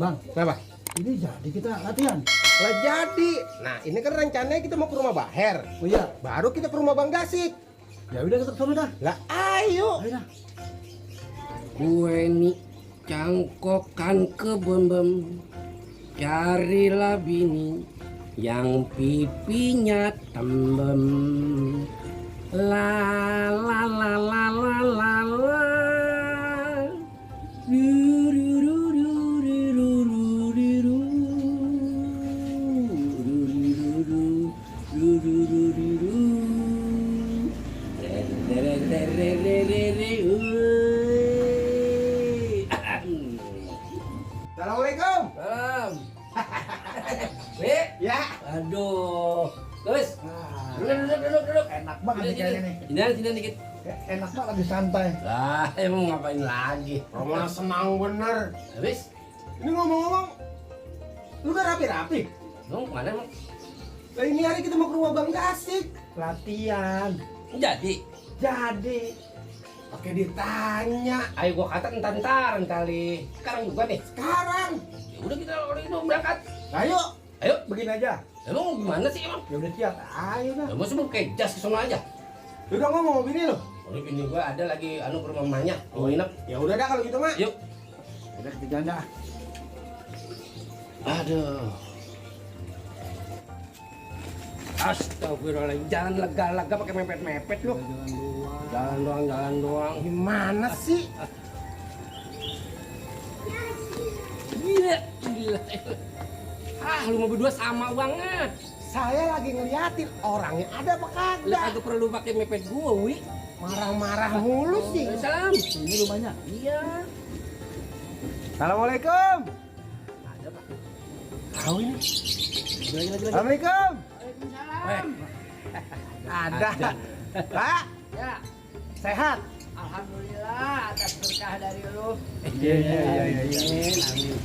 Bang, Kenapa? ini jadi kita latihan. Lah jadi. Nah ini kan rencananya kita mau ke rumah Baher. Oh iya, Baru kita ke rumah Bang Dasik. ya udah kita kesana dah. Lah ayo. Ayo dah. Kue ni cangkokan ke bembem, carilah bini yang pipinya tembem. La la la la la la la. Du, du, du, du, du, du, du, du, du. Du, du, du, du, du, du, du, du. Re, re, re, re, re, re, re, Assalamualaikum. Salam. Wih, Ya. aduh. Terus, duduk. Enak banget nih kayaknya nih. Sini dikit. Enak banget lagi santai. Lah, emang ngapain lagi? Romo senang bener. Habis, Ini ngomong-ngomong, lu udah rapi-rapi. lu kemana emang? Lah ini hari kita mau ke rumah Bang Dasik. Latihan. Jadi, Pakai ditanya. ayo gua kata entar-entaran kali. Sekarang juga nih. Sekarang. Ya udah kita orang itu berangkat. Ayo. Ayo, Begini aja. emang gimana sih emang? Ya udah siap. Ayo dah. Ya mau sebelum kayak jas ke sono aja. Udah ngomong sama bini lu. Oh, ini bini gua ada lagi ke rumah mamanya. Mau nginep. Ya udah dah kalau gitu mah. Yuk. Udah kita jalan dah. Aduh. Astagfirullahaladzim, jangan lega-lega pakai mepet-mepet lu. Jalan doang. Gimana sih? Gila. Ah, lu mau berdua sama banget. Saya lagi ngeliatin orangnya ada apa Lu kagak. kagak perlu pakai mepet gua, wi. Marah-marah mulu sih. Salam. Ini rumahnya. Iya. Assalamualaikum. Ada, Pak. Tahu ini. Lagi. Assalamualaikum. Weh, Ada. Pak, Ya, sehat. alhamdulillah atas berkah dari lu. Iya. amin.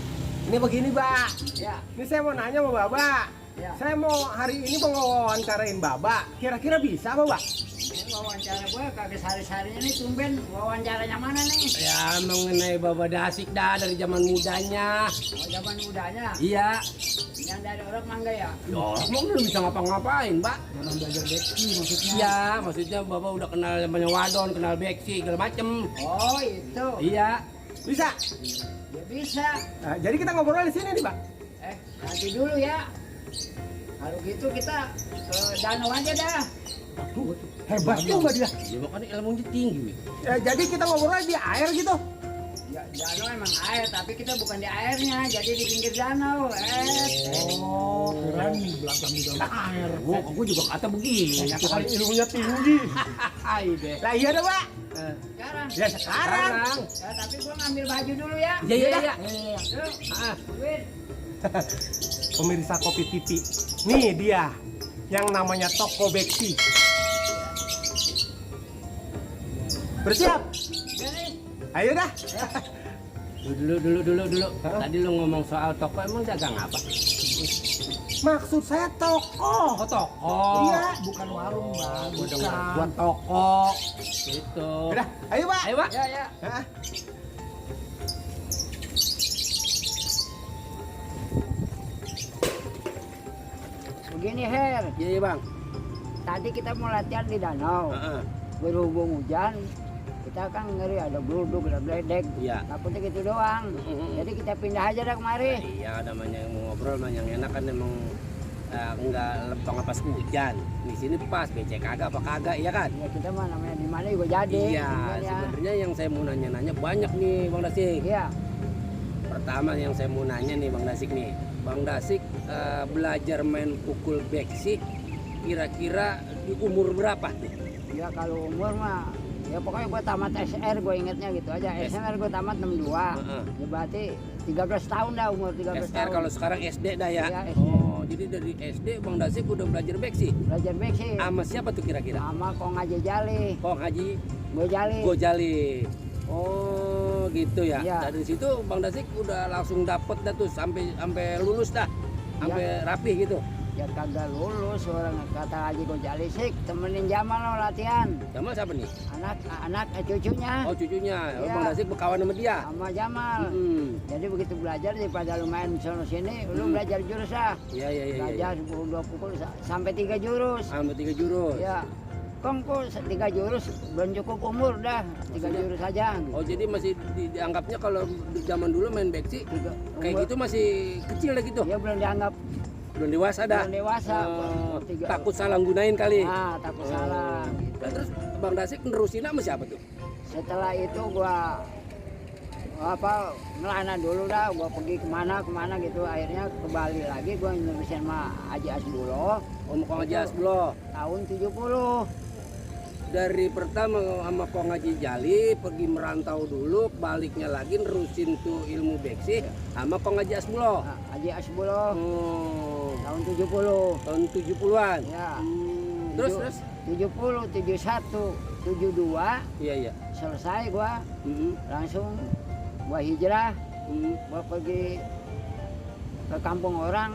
Ini begini, Mbak. Ya, Ini saya mau nanya sama Bapak. ya. Saya mau hari ini mau wawancarain Bapak. Kira-kira bisa apa, Mbak? Ini wawancara gue kagak sehari-harinya nih tumben wawancaranya mana nih? Ya mengenai Bapak Dasik dah dari zaman mudanya. Oh, zaman mudanya. Iya. Yang dari orang mangga ya. Ya orang mah belum bisa ngapa-ngapain, Pak. Jangan belajar beki maksudnya. Iya, maksudnya Bapak udah kenal namanya wadon, kenal beksi, segala macem. Oh, itu. Iya. Bisa. Ya bisa. Nah, jadi kita ngobrol di sini nih, Mbak. Nanti dulu ya. Kalau gitu kita ke danau aja dah. Aduh, hebat juga dia. Ya makanya ilmunya tinggi, Wi. Ya, jadi kita ngobrol di air gitu. Ya, danau emang air, tapi kita bukan di airnya, jadi di pinggir danau. Oh, keren di belakang di dalam air. Gua juga kata begini. Ya, kali ilmunya tinggi. Hai deh. Lah iya dah, Pak. Sekarang. Ya sekarang. Ya, tapi gua ngambil baju dulu ya. Iya. Yuk, Ah, Win. Pemirsa Kopi TV. Nih dia yang namanya Toko Beksi. Bersiap? Udah nih. Ayo dah. dulu. Tadi lu ngomong soal toko, emang dagang apa? Maksud saya toko. Oh, toko. Iya. Bukan warung, Bang. Gua denger Bukan. buat toko. Gitu. Udah, ayo, Pak. Ayo, Pak. Ya. Hah? Begini Her, Iya, Bang. tadi kita mau latihan di danau. Heeh. Berhubung hujan, kita kan ngeri ada bluduk, ada bledek. Iya. Takutnya gitu doang. Jadi kita pindah aja dah kemari. Iya, namanya yang mau ngobrol mah yang enak kan emang enggak lempeng pas hujan. Di sini pas becek kagak apa kagak, iya kan? Ya kita mah namanya di mana juga jadi. Iya, Cuman ya. sebenarnya yang saya mau nanya-nanya banyak nih, Bang Dasik. Iya. Pertama yang saya mau nanya nih, Bang Dasik nih. Bang Dasik belajar main pukul beksi kira-kira di umur berapa nih? Ya kalau umur mah ya pokoknya gua tamat SR gue ingetnya gitu aja. SR gue tamat 62. Heeh. Ya berarti 13 tahun dah umur 13 SR tahun. kalau sekarang SD dah ya? Iya, SD. Oh, jadi dari SD Bang Dasik udah belajar beksi? Belajar beksi. Sama siapa tuh kira-kira? Sama Kong Aja Jali. Kong Haji Gojali. Gojali. Oh, gitu ya. Iya. Dari situ Bang Dasik udah langsung dapet dah tuh sampai lulus dah. Sampai rapi gitu. Ya kagak lulus orang kata Haji Gojali sih temenin Jamal lo latihan. Jamal siapa nih? Anak cucunya Oh cucunya, Iya. Bang Dasik berkawan sama dia. sama Jamal. Jadi begitu belajar daripada lu main sono sini, lu belajar jurus lah. Iya iya iya. Belajar 10 pukul sampai 3 jurus. Sampai 3 jurus. Ya. Kong kok 3 jurus belum cukup umur dah. 3 jurus aja. Oh jadi masih dianggapnya kalau di zaman dulu main beksi kayak gitu masih kecil lah gitu. Ya belum dianggap Belum dewasa dah. belum dewasa. Oh, Tiga- takut salah gunain kali. Nah, takut salah. Gitu. Nah, terus Bang Dasik nerusin sama siapa tuh? Setelah itu gua ngelana dulu dah, gua pergi kemana gitu, akhirnya ke Bali lagi gua nerusin sama Haji Asbulo Om Kong Haji Asbulo. tahun 70. Dari pertama sama Kong Haji Jali pergi merantau dulu, baliknya lagi nerusin tuh ilmu beksi sama Kong Haji Asbulo. Nah, Haji Asbulo Oh, tahun 70. tahun 70-an. Ya. Terus Tujuh- terus 70, 71, 72 iya iya. selesai gua Mm-mm. langsung gua hijrah, Mm. gua pergi ke kampung orang.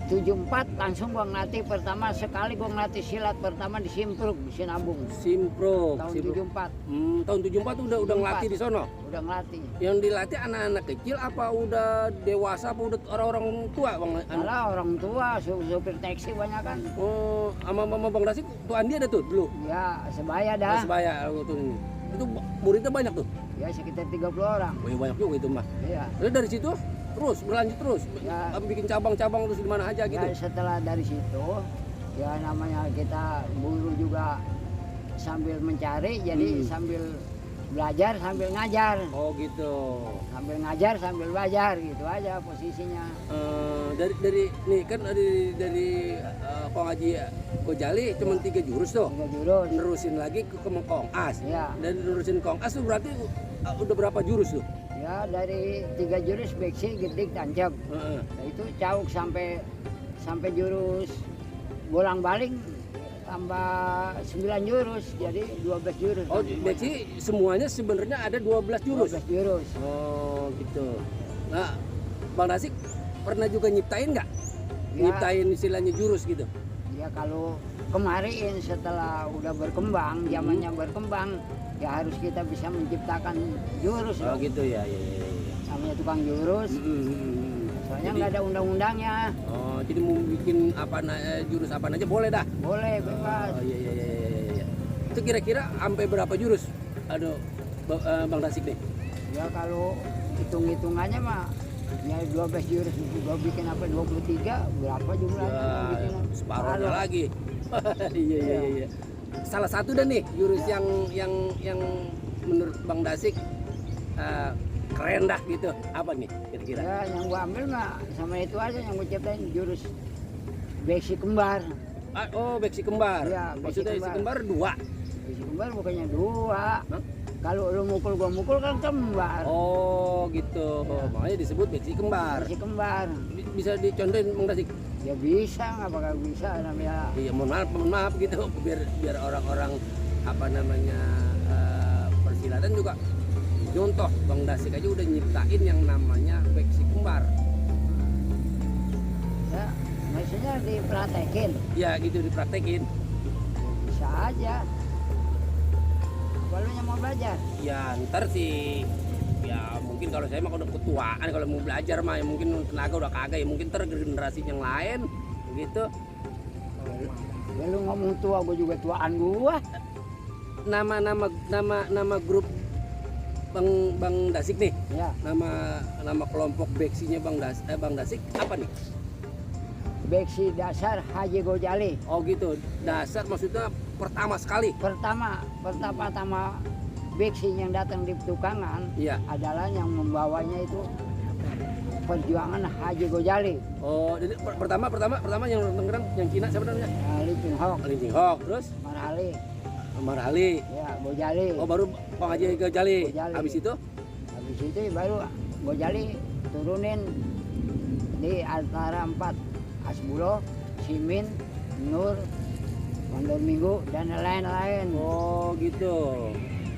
74 langsung gua ngelatih pertama sekali gua ngelatih silat pertama di Simpruk di Sinabung Simpro. tahun Simpro. 74 Tahun 74 udah ngelatih di sono. udah ngelatih. Yang dilatih anak-anak kecil apa udah dewasa apa udah orang-orang tua Bang? Malah orang tua supir taksi banyak kan. Oh, sama Bang Dasik tuh Andi ada tuh dulu. Ya sebaya Mas dah. Sebaya tuh ini. Itu muridnya banyak tuh. Ya sekitar 30 orang. Wih, banyak juga itu mah. Iya. Terus dari situ terus berlanjut terus. Ya. Bikin cabang-cabang terus di mana aja gitu. Ya setelah dari situ ya namanya kita guru juga sambil mencari jadi sambil belajar sambil ngajar. Oh gitu. Sambil ngajar sambil belajar gitu aja posisinya. Dari nih kan dari Kong Haji Gojali cuma 3 jurus tuh. 3 jurus. Nerusin lagi ke Kong As. Ya. Dan nerusin Kong As tuh berarti udah berapa jurus tuh? Ya dari 3 jurus beksi, gedik, tancap. Heeh. Nah, itu cauk sampai jurus bolang-baling tambah 9 jurus jadi 12 jurus. Oh, beksi semuanya sebenarnya ada 12 jurus. 12 jurus. Oh, gitu. Nah, Bang Dasik pernah juga nyiptain nggak? Ya. Nyiptain istilahnya jurus gitu. Ya kalau kemarin setelah udah berkembang, zamannya berkembang, ya harus kita bisa menciptakan jurus. Oh, dong. gitu ya. Ya. Namanya tukang jurus. Soalnya nggak ada undang-undangnya. Oh, jadi mau bikin jurus apa aja boleh dah. Boleh bebas. Oh, iya. Itu kira-kira sampai berapa jurus? Aduh, Bang Dasik deh. Ya kalau hitung-hitungannya mah ya 12 jurus gua bikin apa 23 berapa jumlahnya gua bikin Separuhnya Kalau- lagi. Iya. Salah satu dah nih jurus yang menurut Bang Dasik keren dah gitu. Apa nih kira-kira? Ya yang gua ambil mah sama itu aja yang gua ciptain jurus beksi kembar. Oh, beksi kembar. Iya, beksi Maksudnya beksi kembar 2. Beksi kembar bukannya 2. Hah? Kalau lu mukul gua mukul kan kembar. Oh, gitu. Makanya disebut beksi kembar. Beksi kembar. Bisa dicontohin Bang Dasik? Ya bisa nggak bakal bisa namanya. Iya, mohon maaf gitu biar orang-orang persilatan juga contoh Bang Dasik aja udah nyiptain yang namanya beksi kembar. Ya maksudnya dipraktekin Ya gitu dipraktekin. bisa aja. Kalau yang mau belajar. Ya ntar sih ya mungkin kalau saya mah udah ketuaan kalau mau belajar mah ya mungkin tenaga udah kagak ya mungkin ntar generasi yang lain begitu. Ya lu ngomong tua, gua juga tuaan gua. Nama grup Bang Dasik nih. Ya, Nama kelompok beksinya Bang Dasik apa nih? beksi dasar Haji Gojali. Oh gitu. Dasar maksudnya pertama sekali. Pertama beksi yang datang di tukangan Iya. adalah yang membawanya itu perjuangan Haji Gojali. Oh, jadi pertama yang Tangerang yang Cina siapa namanya? Li Pinghok, Lin Jinghok, terus Marhali, Umar Ali. ya Gojali. Oh, baru Kong Haji Gojali. Gojali. Habis itu Habis itu baru Gojali turunin di antara 4 Asbulo, Simin, Nur, Mondor Minggu dan lain-lain. oh gitu.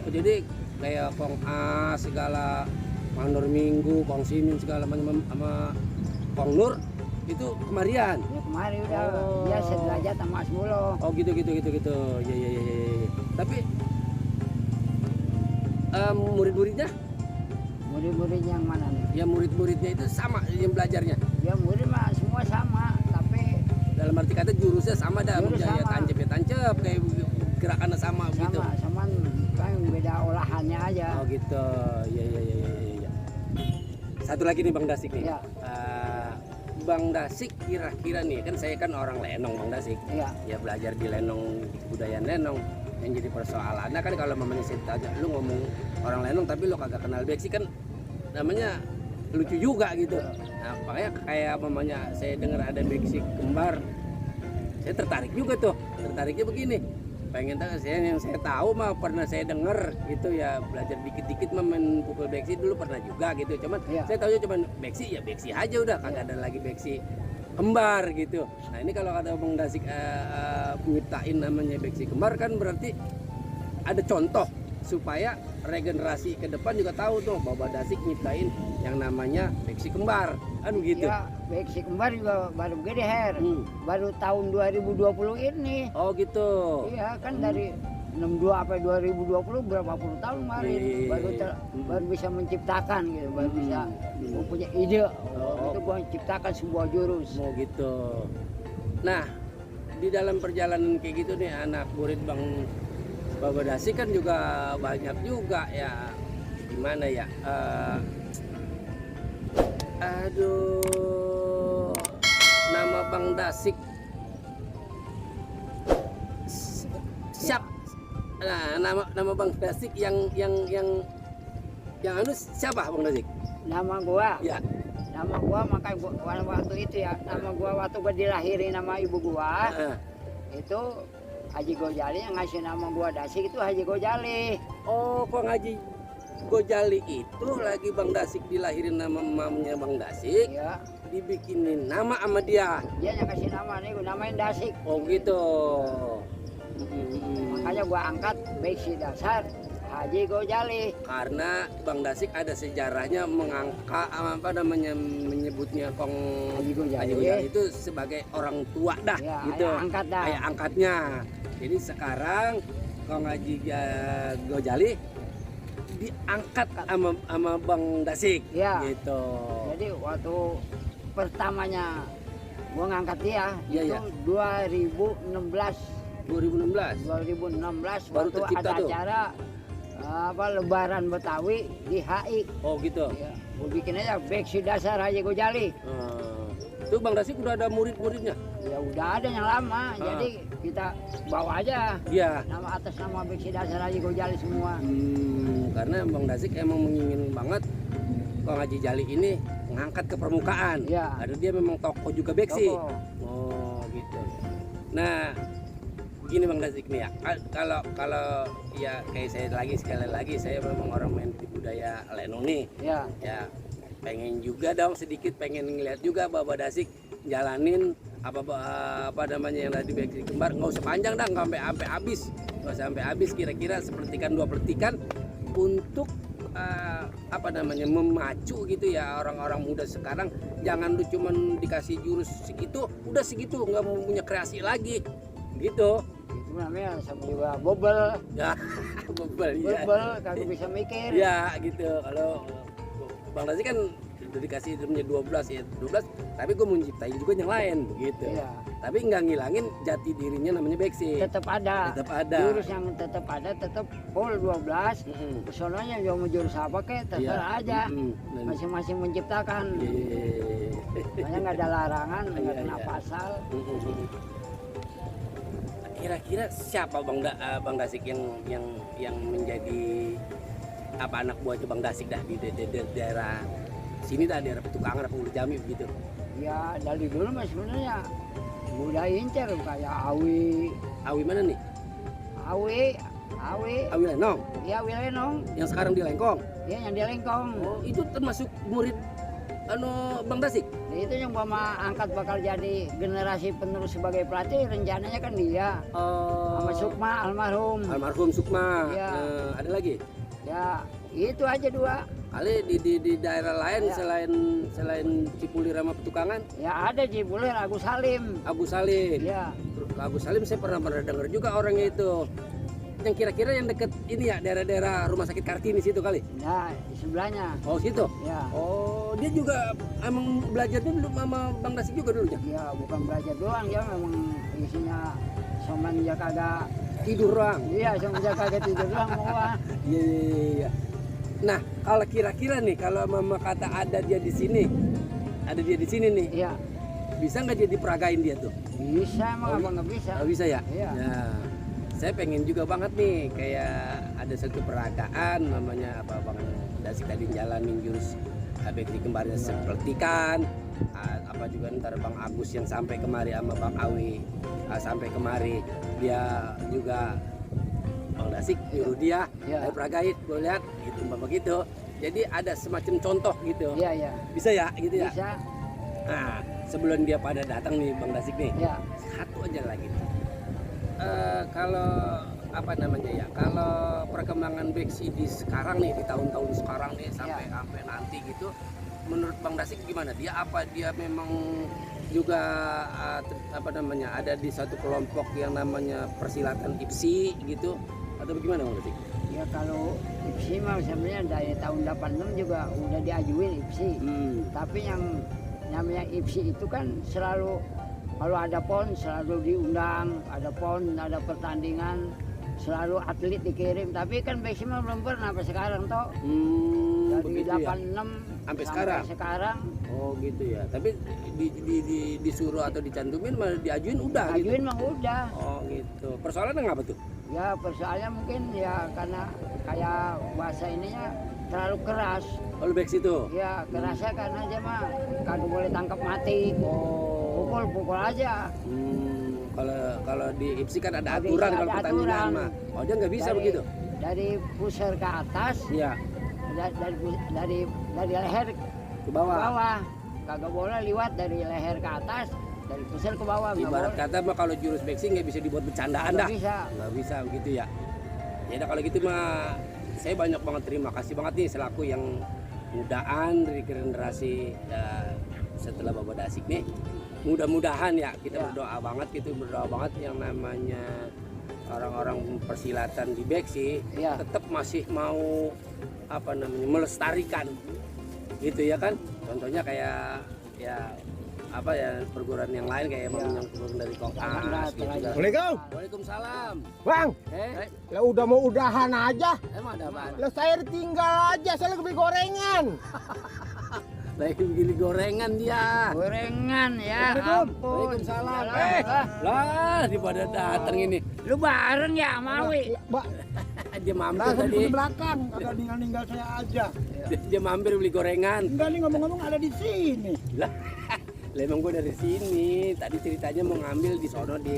Oh, jadi kayak Kong As segala Mandor Minggu, Kong Simin segala macam sama Kong Nur itu kemarian. Ya, kemarin udah Oh. dia sederajat sama Asmulo. Oh gitu. Ya. Tapi murid-muridnya, Murid-murid yang mana nih? ya murid-muridnya itu sama yang belajarnya. Ya murid mah semua sama, tapi Dalam arti kata jurusnya sama dah, Jurus ya sama. tancap ya tancap, kayak gerakannya sama gitu. sama kan beda olahannya aja. Oh gitu. Ya. Satu lagi nih Bang Dasik nih. Ya. Bang Dasik kira-kira nih, kan saya kan orang Lenong Bang Dasik. Iya. Ya belajar di Lenong, kebudayaan Lenong. Yang jadi persoalannya kan kalau mamanya saya tanya, lu ngomong orang Lenong tapi lu kagak kenal beksi kan namanya lucu juga gitu. Nah makanya kayak mamanya saya dengar ada beksi kembar, saya tertarik juga tuh. Tertariknya begini, pengen tahu saya yang saya tahu mah pernah saya dengar gitu ya, belajar dikit-dikit mah main pukul beksi dulu pernah juga gitu. Cuman Iya. saya tahunya cuman beksi ya beksi aja udah, kagak ada lagi beksi kembar gitu. Nah ini kalau ada Bang Dasik nyiptain namanya beksi kembar kan berarti ada contoh supaya regenerasi ke depan juga tahu tuh bahwa Dasik nyiptain yang namanya beksi kembar kan begitu. Ya, beksi kembar juga baru gede Her. Hmm. Baru tahun 2020 ini. Oh gitu. Iya kan dari 62 sampai 2020 berapa puluh tahun kemarin Iya. baru bisa menciptakan gitu, baru bisa mempunyai ide. Oh. Itu gua menciptakan sebuah jurus. Mau gitu. Nah di dalam perjalanan kayak gitu nih anak murid Bang Baba Dasik kan juga banyak juga ya, gimana ya, aduh, nama Bang Dasik siap. Nah nama Bang Dasik yang anu siapa Bang Dasik? Nama gua, Ya. nama gua makanya gua waktu itu ya, nama gua waktu gua dilahirin nama ibu gua itu Haji Gojali, yang ngasih nama gua Dasik itu Haji Gojali. Oh, kok ngaji Gojali itu lagi Bang Dasik dilahirin nama mamanya Bang Dasik, Iya, dibikinin nama sama dia. dia yang kasih nama nih, gua namain Dasik. Oh gitu. Makanya gua angkat beksi dasar Haji Gojali. Karena Bang Dasik ada sejarahnya mengangkat apa namanya, menyebutnya Kong Haji Gojali. Haji Gojali itu sebagai orang tua dah Ya, gitu. ayah angkat dah. Ayah angkatnya. Jadi sekarang Kong Haji Gojali diangkat sama Bang Dasik Ya. gitu. Jadi waktu pertamanya gua ngangkat dia Iya, itu iya. 2016 2016 baru waktu tercipta ada tuh. acara Lebaran Betawi di HI. Oh gitu. Ya, gua bikin aja beksi dasar Haji Gojali. Itu Bang Dasik udah ada murid-muridnya. Ya udah ada yang lama, jadi kita bawa aja Iya. nama atas nama beksi dasar Haji Gojali semua. Karena Bang Dasik emang menginginkan banget Kong Haji Jali ini ngangkat ke permukaan. Iya. Ada dia memang tokoh juga beksi. Toko. Oh gitu. Nah, begini Bang Dasik nih ya. Kalau ya kayak saya sekali lagi saya memang orang main di budaya Lenong nih. Ya, Ya pengen juga dong sedikit pengen ngeliat juga Baba Dasik jalanin apa namanya yang tadi beksi kembar, nggak usah panjang dah, nggak sampai habis kira-kira sepertikan 2 petikan untuk apa namanya memacu gitu ya orang-orang muda sekarang. Jangan lu cuman dikasih jurus segitu udah segitu, nggak mau punya kreasi lagi gitu itu namanya sama juga bobel. ya. Bebel ya. Bobel kagak bisa mikir. Ya gitu. Kalau Bang Dasik kan udah dikasih namanya 12 tapi gue mau ciptain juga yang lain begitu. Iya. Tapi nggak ngilangin jati dirinya namanya beksi. Tetap ada. Tetap ada. Jurus yang tetap ada, tetap full 12. Personanya yang mau jurus apa kek terserah aja. Masing-masing menciptakan. Makanya nggak ada larangan, nggak Iya, kena iya. pasal. Kira-kira siapa Bang Dasik yang menjadi apa anak buah Bang Dasik dah di daerah sini dah, daerah Petukangan apa Ulu Jami begitu. Ya dari dulu mah sebenarnya mudah incer kayak Awi, Awi mana nih? Awi Lenong ya Wilenong, yang sekarang di Lengkong. ya yang di Lengkong. Oh, itu termasuk murid Bang Dasik. Nah, itu yang Mama angkat bakal jadi generasi penerus sebagai pelatih, rencananya kan dia sama Sukma almarhum. Almarhum Sukma. Iya. Ada lagi? Ya Itu aja 2. Kali di daerah lain Ya. selain Cipulir sama Petukangan, Ya ada Cipulir Agus Salim. Agus Salim. Ya. Agus Salim saya pernah dengar juga orangnya itu. Yang kira-kira yang deket ini ya daerah-daerah Rumah Sakit Kartini situ kali. Nah, di sebelahnya. Oh situ. Ya. Oh dia juga emang belajar dulu sama Bang Dasik juga dulunya. Ya bukan belajar doang, ya memang isinya semenjak kagak Tidur doang. iya semenjak kagak tidur doang mau. Iya. Nah kalau kira-kira nih kalau mama kata ada dia di sini nih, Iya. bisa nggak dia diperagain dia tuh? Bisa emang apa nggak bisa? Nggak bisa ya? Iya. Nah, saya pengen juga banget nih kayak ada satu peragaan namanya apa Bang Dasik tadi jalanin jurus BKT kemarin sepertikan apa juga ntar Bang Agus yang sampai kemari sama Bang Awi sampai kemari dia juga Bang Dasik nyuruh dia Iya. peragain gue lihat gitu begitu. Jadi ada semacam contoh gitu. Iya, iya. Bisa ya gitu ya. Bisa. Nah, sebelum dia pada datang nih Bang Dasik nih. Ya. Satu aja lagi. Kalau apa namanya ya? Kalau perkembangan Beksi di sekarang nih, di tahun-tahun sekarang nih sampai nanti gitu, menurut Bang Dasik gimana? Dia memang juga apa namanya? Ada di satu kelompok yang namanya persilatan IPSI gitu atau bagaimana Bang Dasik? Ya kalau IPSI mah sebenarnya dari tahun 86 juga udah diajuin IPSI. Tapi yang namanya IPSI itu kan selalu kalau ada PON selalu diundang, ada PON, ada pertandingan, selalu atlet dikirim. Tapi kan Beksi mah belum pernah sampai sekarang toh. Dari Begitu 86 ya? Sampai sekarang. Oh gitu ya. Tapi disuruh atau dicantumin malah diajuin udah gitu. Ajuin mah udah. Oh gitu. Persoalannya apa tuh? Ya persoalannya mungkin ya karena kayak bahasa ininya terlalu keras. Kalau Beksi itu. Ya kerasnya karena aja mah kagak boleh tangkap mati. Pukul aja. Kalau di IPSI kan ada Di aturan IPSI kalau ada pertandingan aturan. mah. Oh dia nggak bisa begitu? Dari pusar ke atas, Iya. dari leher Ke ke bawah. bawah. Kagak boleh liwat dari leher ke atas, dari pusar ke bawah. Nggak Ibarat boleh. kata mah kalau jurus Beksi nggak bisa dibuat bercandaan Nggak dah. bisa. Nggak bisa begitu ya. Ya udah kalau gitu mah saya banyak banget terima kasih banget nih selaku yang mudaan dari generasi setelah Bapak Dasik nih. Mudah-mudahan ya kita berdoa banget yang namanya orang-orang persilatan di Beksi tetap masih mau apa namanya melestarikan gitu ya kan. Contohnya kayak ya apa ya perguruan yang lain kayak yang turun dari Kokas gitu kan. Assalamualaikum. Waalaikumsalam. Bang, lah udah mau udahan aja. Emang ada apaan? Lah saya tinggal aja, saya lagi beli gorengan. Lagi begini gorengan dia. Gorengan ya. Ampun. Waalaikumsalam. Yalah. Lah daripada datang ini. Lu bareng ya Mawi? Dia mampir Langsung tadi. di belakang, kagak ninggal saya aja. Dia mampir beli gorengan. Enggak nih ngomong-ngomong ada di sini. Lah emang gue dari sini. Tadi ceritanya mau ngambil di sono di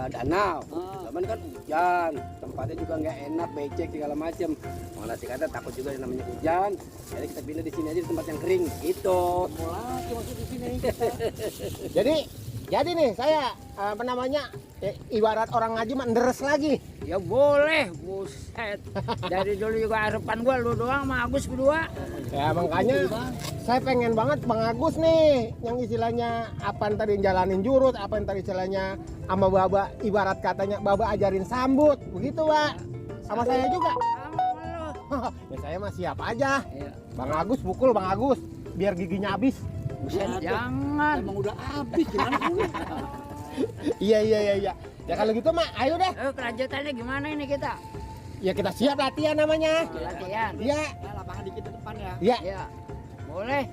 danau. Cuman kan hujan, tempatnya juga nggak enak, becek segala macem. Malah sih kata takut juga yang namanya hujan. Jadi kita pindah di sini aja di tempat yang kering. Gitu. Masuk di sini. Jadi nih saya apa namanya ibarat orang ngaji mah nderes lagi. Ya boleh, buset. Dari dulu juga harapan gua lu doang sama Agus berdua. Ya makanya saya pengen banget Bang Agus nih yang istilahnya apa yang tadi jalanin jurus, apa yang tadi istilahnya sama Baba ibarat katanya Baba ajarin sambut, begitu Pak. Sama saya juga. Sama lu. Ya saya mah siap aja. Iya. Bang Agus pukul Bang Agus biar giginya habis. Buset, jangan. Emang udah habis gimana punya? Iya. Ya kalau gitu mah ayo deh. Kelanjutannya gimana ini kita? Ya kita siap latihan namanya. Latihan. Iya. Ya lapangan dikit ke depan ya. Iya. Ya. Boleh.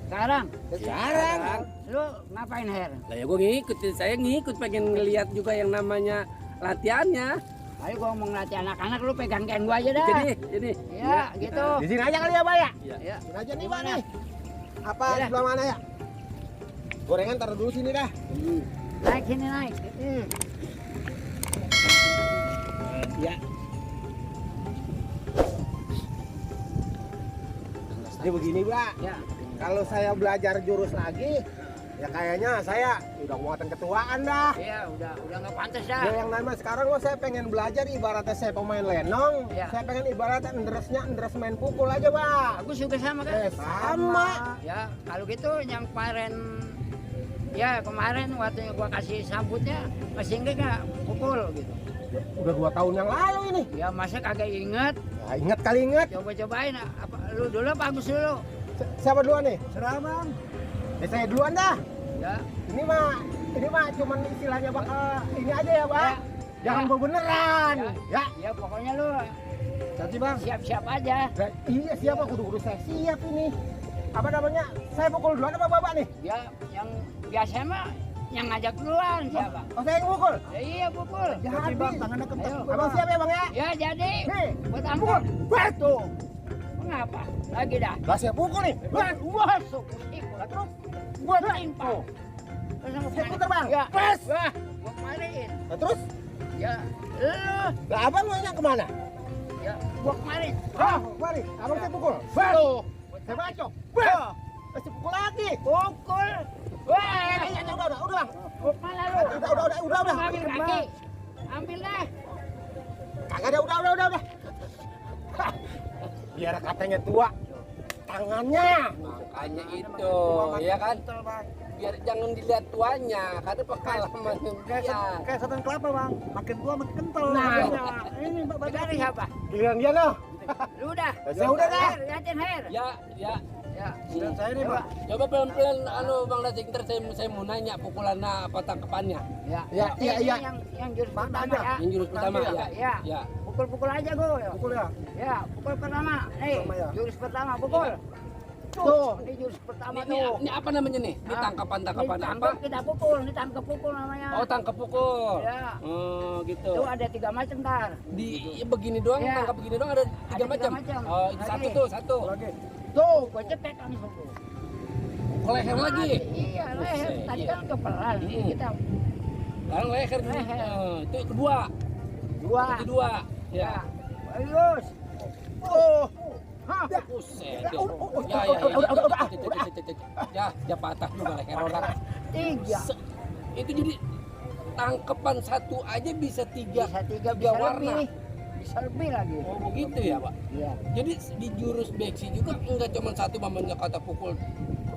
Sekarang. Sekarang. Lu ngapain Her? Lah ya gue saya ngikut pengen ngeliat juga yang namanya latihannya. Ayo gua mau ngelatih anak-anak, lu pegang kain gua aja dah. Jadi. Ya, gitu. Di sini aja kali ya, Pak ya? Ya. Sini aja nih, Pak Gimana? nih. Apa Ya. sebelah mana ya? Gorengan taruh dulu sini dah. Naik sini naik. Ya. Jadi begini, Pak. Ya. Kalau saya belajar jurus lagi, Ya kayaknya saya udah muatan ketuaan dah. Iya, udah nggak pantas dah. Ya yang namanya sekarang mah saya pengen belajar ibaratnya saya pemain lenong. Iya. Saya pengen ibaratnya enderes main pukul aja, Pak. Aku juga sama kan? Sama. Ya, kalau gitu yang kemarin waktu gua kasih sambutnya masih enggak pukul gitu. Udah 2 tahun yang lalu ini. Ya masa kagak inget? Ya, ingat kali ingat. Coba-cobain apa lu dulu apa Agus dulu? Siapa duluan nih? Seramang. Saya duluan dah. Ya. Ini mah cuman istilahnya bakal ini aja ya, Pak. Ya. Jangan Ya. beneran. Ya. Ya pokoknya lu Jadi bang. siap-siap aja. Ya, iya siapa kudu saya siap ini. Apa namanya? Saya pukul duluan apa Bapak nih? Ya yang biasa mah yang ngajak duluan siapa? Oh, saya yang pukul. Ya iya pukul. Jadi bang, tangannya ketek. Ayo. Abang siap ya, Bang ya? Ya jadi. Nih, Buat pukul. angkot. Batu. Mengapa? Lagi dah. Lah saya pukul nih. Masuk. Ikut. Terus Buat timpa. Terus sama saya putar, Bang. Ya. Pas. Wah, gua kemarin. Nah, terus Ya. Lu. lah abang maunya kemana? Ya, gua kemarin. Mari, abang saya pukul. Batu. Saya bacok. Bah. Saya pukul lagi. Pukul. Wah, Udah, Bang. gua mana lu? Udah. Ambil kaki. Ambil dah. Kagak ada, udah. Hah. Biar katanya tua. Tangannya. Makanya itu, ya kan? Biar jangan dilihat tuanya, karena pengalaman dia. Kayak setan kelapa bang. Makin tua makin kental. Nah. Ini mbak Dari siapa? Giliran dia loh. Lu udah. Saya udah dah. Liatin Her. Ya. Ya. Dan saya nih bang. Coba pelan-pelan, Bang Lasing, ntar saya mau nanya pukulannya apa tangkapannya. Ya. Ya, Ini iya. Yang jurus pertama aja. ya. Yang jurus pertama Nanti ya. Ya. Ya. Pukul-pukul aja gua. Pukul ya. Ya, pukul pertama. Nih, Pertama ya. jurus pertama pukul. Tuh. Ini jurus pertama Ini, tuh. ini apa namanya nih? Ini Ah, tangkapan-tangkapan ini apa? tangkap kita pukul, ini tangkap pukul namanya. Oh, tangkap pukul. Ya. Oh, gitu. Itu ada 3 macam ntar. Di begini doang, Ya. tangkap begini doang ada tiga tiga macam. macam. Oh, itu Lagi. satu. Lagi. Tuh, gua cepet langsung tuh. Ke leher lagi. Iya, leher. Buset, Tadi iya. kan kepelan. Ini kita Sekarang leher. Leher. Itu kedua. dua. Itu dua. Ya. Ya. Bagus. Oh. Hah. Buset. Udah. Ya patah juga leher orang. 3. Itu jadi tangkapan satu aja bisa tiga. Bisa 3 tiga bisa warna. lebih. Bisa lebih lagi. Oh begitu ya Pak. Iya. Jadi di jurus beksi juga enggak cuma satu mamanya kata pukul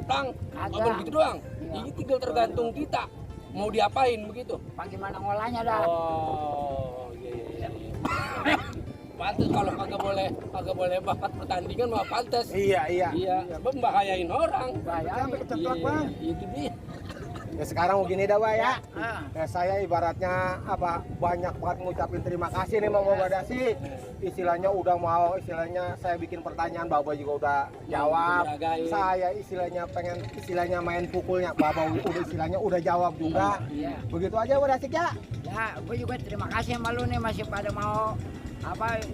tang, Kagak. apa gitu doang. Iya. Ini tinggal tergantung kita mau diapain begitu. Bagaimana ngolahnya dah. Oh iya. Pantes kalau kagak boleh bakat pertandingan mah pantes. Iya. Iya, membahayain orang. Bahaya. Sampai keceplak bang. Itu dia. Ya sekarang begini dah, Pak ya. Ah. Ya, saya ibaratnya banyak banget ngucapin terima kasih nih Bang Badasi. Istilahnya istilahnya saya bikin pertanyaan, Bapak juga udah jawab. Menjagain. Saya istilahnya main pukulnya, Bapak udah jawab juga. Iya. Begitu aja Badasi ya. Ya, gue juga terima kasih sama lu nih masih pada mau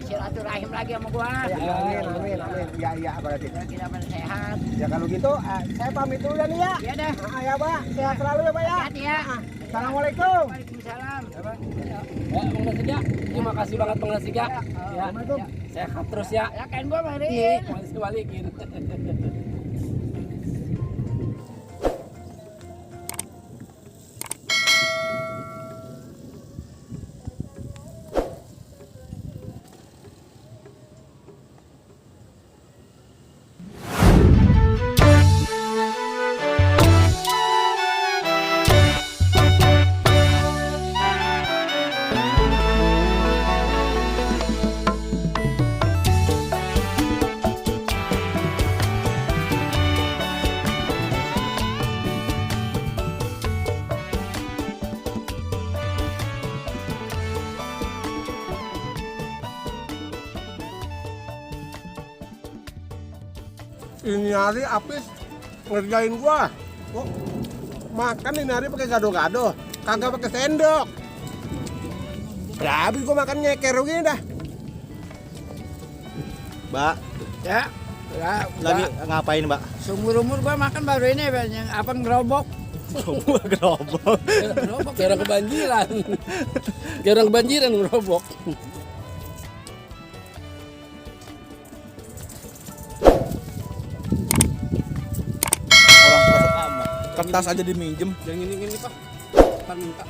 silaturahim lagi sama gua. Ya, amin. Iya berarti. Ya, kita pada sehat. Ya kalau gitu saya pamit dulu ya nih ya. Iya dah. Ya Pak, sehat selalu ya Pak ya. Hati ya. Assalamualaikum. Waalaikumsalam. Ya Bang Lasing ya. Terima kasih banget Bang Lasing ya. Ya. Sehat terus ya. Ya kan gua mari. Masih balikin. Ini hari Apis ngerjain gua. Kok makan ini hari pakai gado-gado, kagak pakai sendok. Udah habis gua makan nyeker gini dah. Mbak, Ya. Ya, lagi ngapain Mbak? seumur-umur gua makan baru ini yang apa ngerobok. Semua gerobak. Ngerobok kayak orang kebanjiran. Kayak orang kebanjiran ngerobok. Orang masuk amat. Kertas aja diminjem. Jangan gini-gini, Pak. Ntar minta.